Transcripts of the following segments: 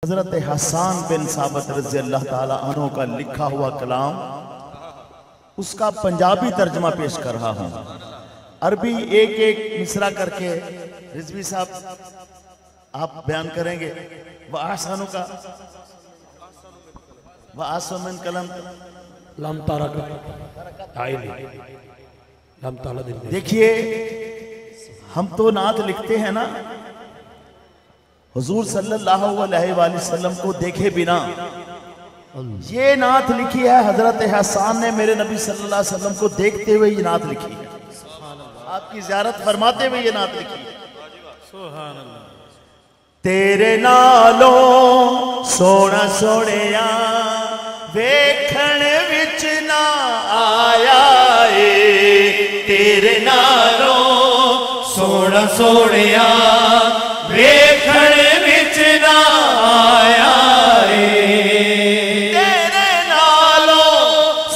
हजरत हसन बिन साबित रज़ी अल्लाह ताला अन्हु का लिखा हुआ कलाम, उसका पंजाबी तर्जमा पेश कर रहा हूँ। अरबी एक एक मिसरा करके रिजवी साहब आप बयान करेंगे। वह आसानों का वह आसमिन कलम लम तारा देखिए, हम तो नात लिखते हैं ना, हुजूर सल्लल्लाहु अलैहि वसल्लम को देखे बिना ये नात लिखी है। हजरत हसन ने मेरे नबी सल्लल्लाहु अलैहि वसल्लम को देखते हुए ये नात लिखी है, आपकी ज़ियारत फरमाते हुए ये नात लिखी है। तेरे नालों सोना सोनिया वेखण विच ना आया ए, तेरे नालों सोना सोनिया वेखण विच ना आया ए, तेरे नालों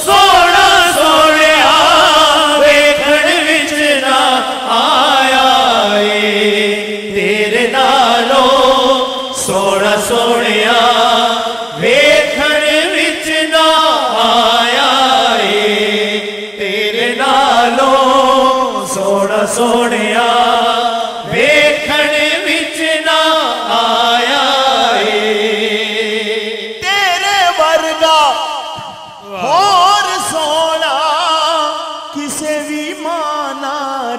सोना सोनिया वेखण विच ना आया ए, तेरे नालों सोना सोनिया वेखण विच ना आया ए, तेरे नालों सोना सोनिया वेखण विच ना आया ए, तेरे वर्गा होर सोना किसे भी माना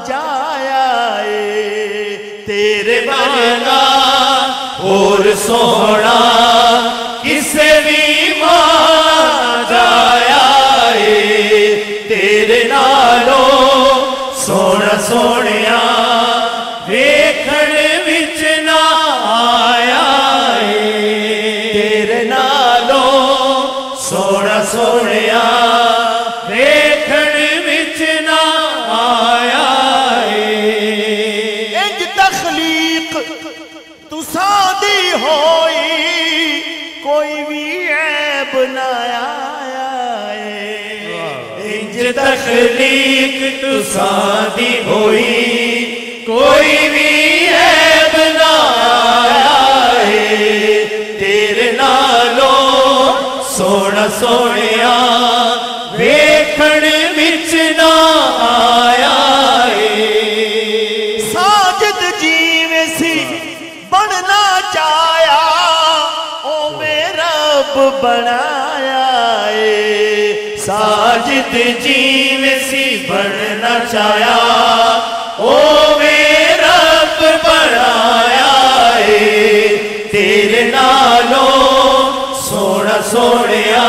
जाया ए, तेरे वर्गा और सोना किसे भी माना जाया ए, तेरे नालों सोना सोनिया वेखण विच ना आया ए, तेरे नालों सोना सोनिया वेखण विच ना आया ए, इंज तखलीक तुसां दी होई कोई भी ऐब ना आया ए, इंज तखलीक तुसां दी होई कोई भी ऐब ना आया ए, तेरे नालों सोना सोनिया वेखण विच ना आया ए, साजिद जीवे सी बनना चाया ओ मेरा रब बनाया ए, साजिद जीवे सी बनना चाया ओ मेरा रब बनाया ए, तेरे नालों सोना सोनिया